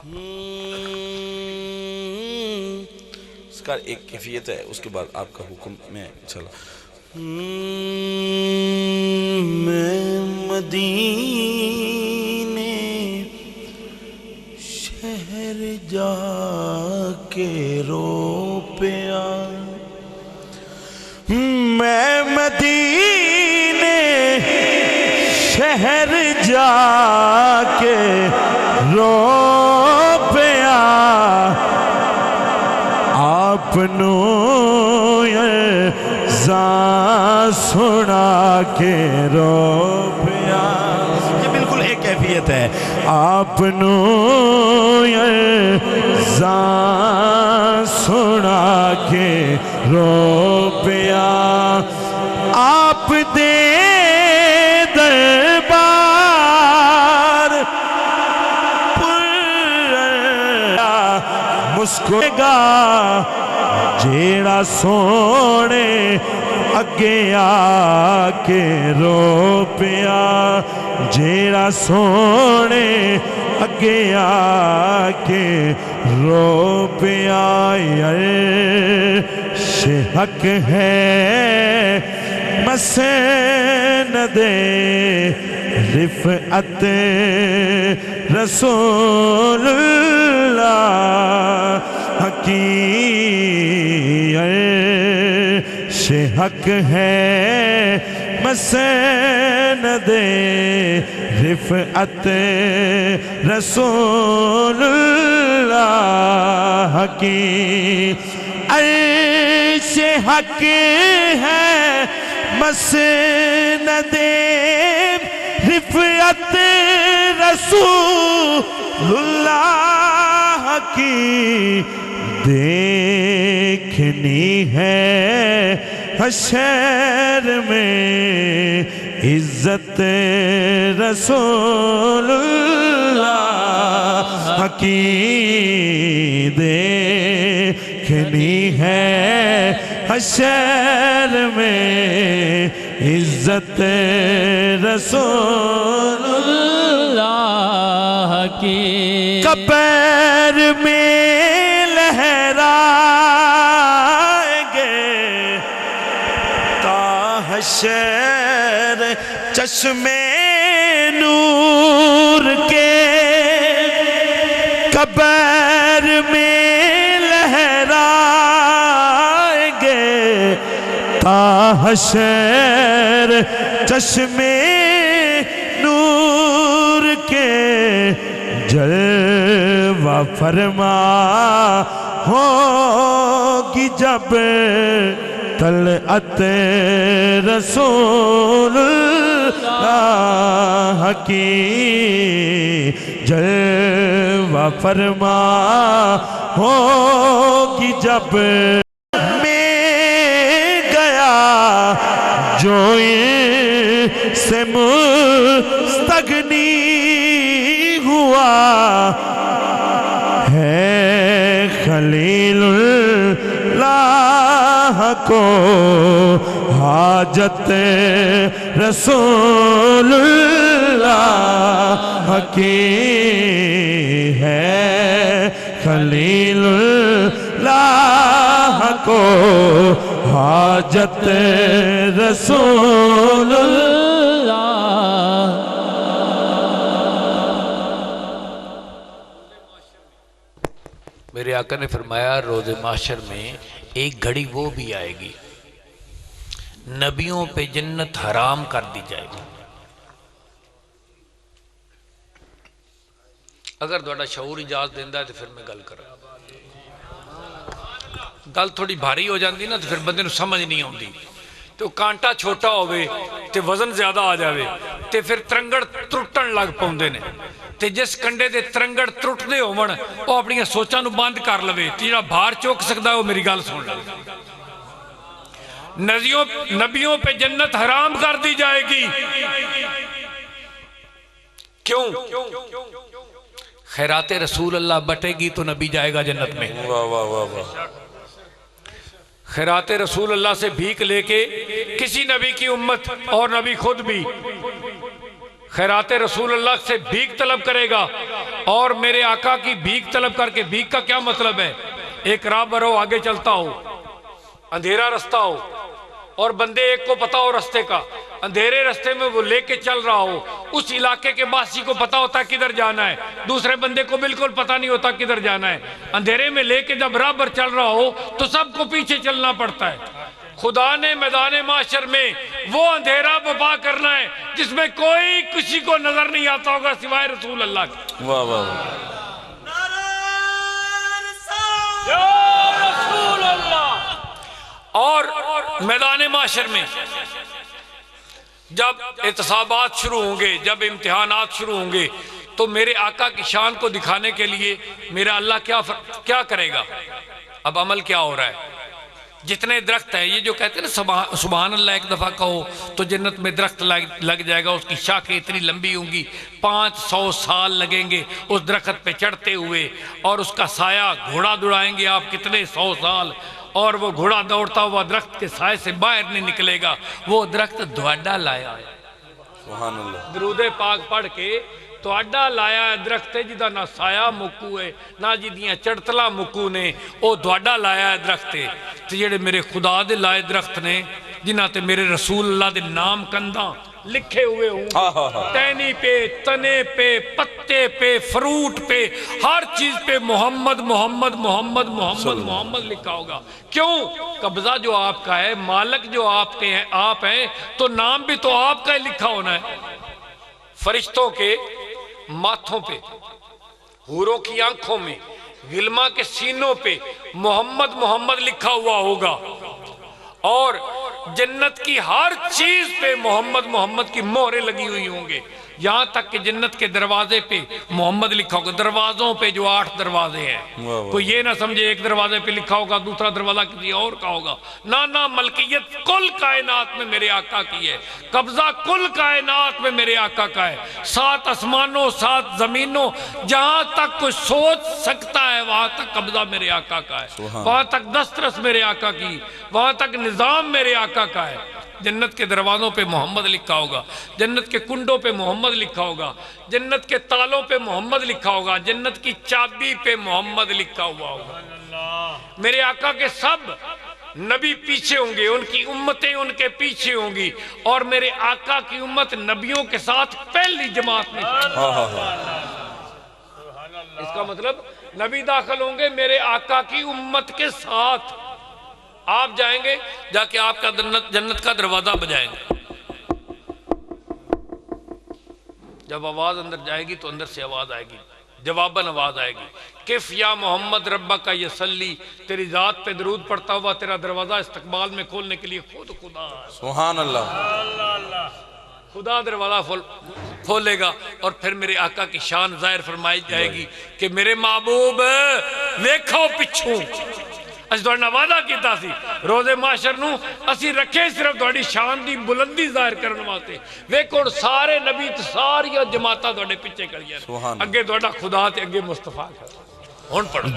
اس کا ایک کیفیت ہے، اس کے بعد آپ کا حکم میں چلا. میں مدینے شہر جا کے رو پیا، میں مدینے شہر جا کے رو پیا، آپ نو زان سنا کے رو پیا. یہ بالکل ایک کیفیت ہے. آپ نو زان سنا کے رو پیا، آپ دے دربار مسکرے گا جیڑا سونے اگے آ کے رو پیا، جیڑا سونے اگے آ کے رو پیا. عرش حق ہے مسند رفعت رسول اللہ کی، عرش حق ہے مسند رفعت رسول اللہ کی. عرش حق ہے مسند رفعت رسول اللہ کی، دیکھنی ہے حشر میں عزت رسول اللہ کی، دیکھنی ہے حشر میں عزت رسول اللہ کی. قبر میں لہرائیں گے تا حشر چشمے نور کے، قبر میں لہرائیں گے تا حشر چشمے نور کے، جلوہ فرما ہوگی جب طلعت رسول اللہ کی، جلوہ فرما ہوگی جب میں گیا جو سے مستغنی ہوا ہے خلیل اللہ کو حاجت رسول اللہ کی ہے، خلیل اللہ کو حاجت رسول اللہ. میرے آقا نے فرمایا روز محشر میں ایک گھڑی وہ بھی آئے گی نبیوں پہ جنت حرام کر دی جائے گی. اگر تھوڑا شعور اجازت دیندہ ہے تو پھر میں گل کروں. گل تھوڑی بھاری ہو جاندی نا تو پھر بندے نو سمجھ نہیں آتی. تو کانٹا چھوٹا ہوئے تے وزن زیادہ آ جاوے تے پھر ترنگڑ ترٹن لگ پاؤندے نے. تے جس کنڈے دے ترنگڑ ترٹدے ہون او اپنی سوچاں نو بند کر لوے تے جڑا بھار چوک سکدا ہے وہ میری گل سن لے. نبیوں پہ جنت حرام کر دی جائے گی. کیوں؟ خیرات رسول اللہ بٹے گی تو نبی جائے گا جنت میں. واہ واہ واہ واہ. خیرات رسول اللہ سے بھیک لے کے کسی نبی کی امت اور نبی خود بھی خیرات رسول اللہ سے بھیک طلب کرے گا اور میرے آقا کی بھیک طلب کر کے، بھیک کا کیا مطلب ہے؟ ایک راہ برو آگے چلتا ہو، اندھیرا رستہ ہو، اور بندے ایک کو پتا ہو رستے کا، اندھیرے رستے میں وہ لے کے چل رہا ہو، اس علاقے کے باسی کو پتا ہوتا ہے کدھر جانا ہے، دوسرے بندے کو بالکل پتا نہیں ہوتا کدھر جانا ہے، اندھیرے میں لے کے جب راہ پر چل رہا ہو تو سب کو پیچھے چلنا پڑتا ہے۔ خدا نے میدان معاشر میں وہ اندھیرا برپا کرنا ہے جس میں کوئی کسی کو نظر نہیں آتا ہوگا سوائے رسول اللہ کی۔ واہ واہ، یا رسول اللہ۔ اور میدان معاشر میں جب احتسابات شروع ہوں گے، جب امتحانات شروع ہوں گے، تو میرے آقا کی شان کو دکھانے کے لیے میرا اللہ کیا کرے گا؟ اب عمل کیا ہو رہا ہے؟ جتنے درخت ہیں، یہ جو کہتے ہیں نا سبحان اللہ ایک دفعہ کہو تو جنت میں درخت لگ جائے گا، اس کی شاخیں اتنی لمبی ہوں گی، 500 سال لگیں گے اس درخت پہ چڑھتے ہوئے، اور اس کا سایہ گھوڑا دوڑائیں گے آپ کتنے 100 سال، اور وہ گھوڑا دوڑتا ہوا درخت کے سائے سے باہر نہیں نکلے گا۔ وہ درخت دھواڈا لایا ہے، سبحان اللہ، درود پاک پڑھ کے تواڈا لایا ہے درخت ہے جدا نہ سایہ مکو ہے نہ جدیاں چڑتلا مکو نے، او دواڈا لایا ہے درخت ہے۔ تو جڑے میرے خدا دے لائے درخت نے جنہاں تے میرے رسول اللہ دے نام کنداں لکھے ہوئے ہوں، ٹہنی پہ، تنے پہ، پتے پہ، فروٹ پہ، ہر چیز پہ محمد محمد محمد محمد محمد لکھا ہوگا۔ کیوں؟ قبضہ جو آپ کا ہے، مالک جو آپ کے ہیں، آپ ہیں، تو نام بھی تو آپ کا ہی لکھا ہونا ہے۔ فرشتوں کے ماتھوں پہ، حوروں کی آنکھوں میں، غلما کے سینوں پہ محمد محمد لکھا ہوا ہوگا، اور جنت کی ہر چیز پہ محمد محمد کی مہریں لگی ہوئی ہوں گے، یہاں تک کہ جنت کے دروازے پہ محمد لکھا ہوگا۔ دروازوں پہ جو 8 دروازے ہیں، کوئی یہ نہ سمجھے ایک دروازے پہ لکھا ہوگا دوسرا دروازہ کسی اور کا ہوگا، نہ ملکیت کل کائنات میں میرے آقا کی ہے، قبضہ کل کائنات میں میرے آقا کا ہے۔ 7 آسمانوں 7 زمینوں، جہاں تک کوئی سوچ سکتا ہے وہاں تک قبضہ میرے آقا کا ہے، وہاں تک دسترس میرے آقا کی، وہاں تک نظام میرے آقا کا ہے۔ جنت کے دروازوں پہ محمد لکھا ہوگا، جنت کے کنڈوں پہ محمد لکھا ہوگا، جنت کے تالوں پہ محمد لکھا ہوگا، جنت کی چابی پہ محمد لکھا ہوا ہوگا۔ میرے آقا کے سب نبی پیچھے ہوں گے، ان کی امتیں ان کے پیچھے ہوں گی، اور میرے آقا کی امت نبیوں کے ساتھ پہلی جماعت میں۔ اس کا مطلب نبی داخل ہوں گے میرے آقا کی امت کے ساتھ، آپ جائیں گے، جا کے آپ کا جنت کا دروازہ بجائیں گے، جب آواز اندر جائے گی تو اندر سے آواز آئے گی، جواباً آواز آئے گی، کف یا محمد ربہ کا یسلی، تیری ذات پہ درود پڑھتا ہوا تیرا دروازہ استقبال میں کھولنے کے لیے خود خدا ہے۔ سبحان اللہ، خدا دروازہ کھولے گا، اور پھر میرے آقا کی شان ظاہر فرمائی جائے گی کہ میرے محبوب ویکھو پچھوں، اسی توڑنا وعدہ کیتا سی روزے معاشر نو اسی رکھے صرف توڑی شان دی بلندی ظاہر کرنے واسطے، ویکھو سارے نبی ساری جماعتاں توڑے پیچھے کریے، اگے توڑا خدا تے اگے مصطفیٰ کر۔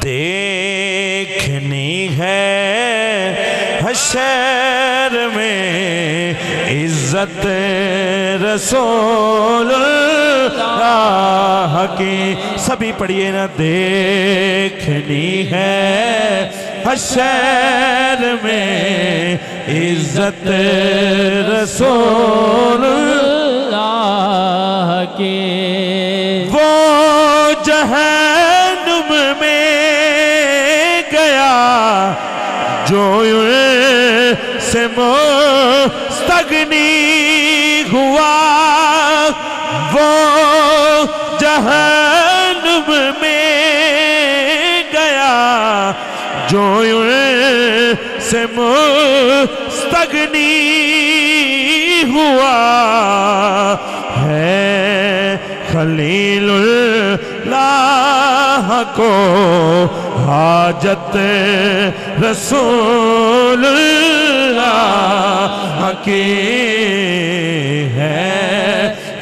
دیکھنی ہے حشر میں عزت رسول اللہ کی، سبھی پڑھیے نا، دیکھنی ہے حشر میں عزت رسول اللہ کی، وہ جہنم میں گیا جو سے مستغنی ہوا، وہ جہنم میں گیا جو سے مستغنی ہوا، ہے خلیل اللہ کو حاجت رسول اللہ کی، ہے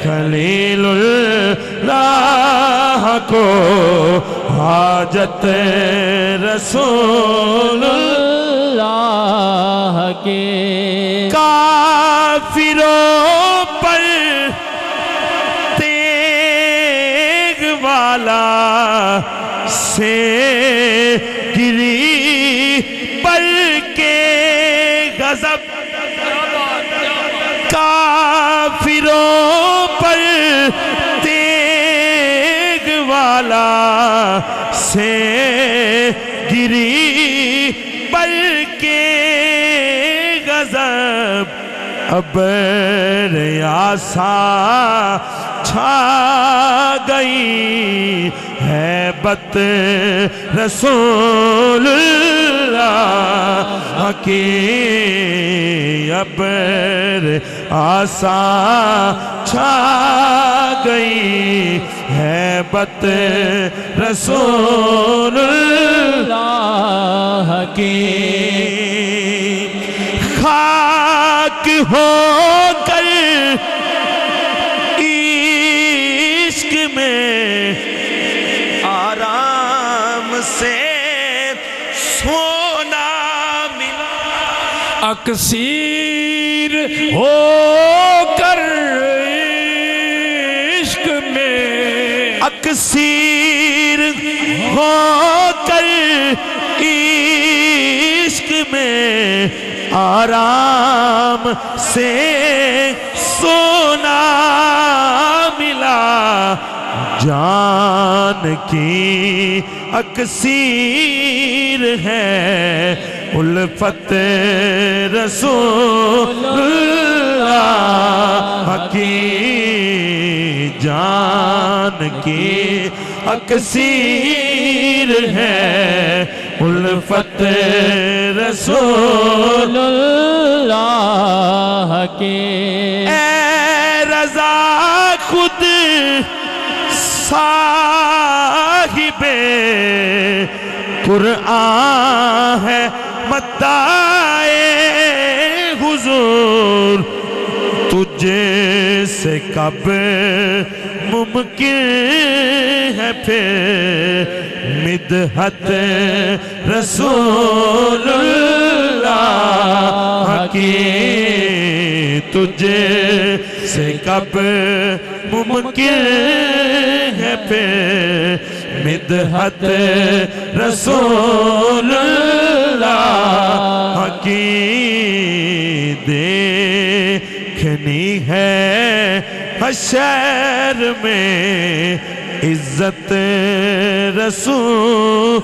خلیل اللہ کو حاجت رسول اللہ کے، کافروں پر تیغ والا سے گری پر کے غضب کافروں پر تیغ والا سے گری پر کے غضب ابر آسا چھا گئی ہیبت رسول اللہ کی ابر آسا چھا گئی ہیبت رسول اللہ کی خاک ہو کر عشق میں آرام سے سونا ملا اکسیر ہو کر عشق میں اکسیر ہو کر عشق میں آرام سے سونا ملا جان کی اکسیر ہے الفت رسول اللہ کی جان کی اکسیر ہے الفت رسول اللہ کی اے رضا خود صاحب قرآن ہے مدعا حضور تجھے سے کب ممکن ہے پھر مدحت رسول اللہ کی تجھے سے کب ممکن ہے پھر مدحت رسول اللہ کی دیکھنی ہے حشر میں عزت رسول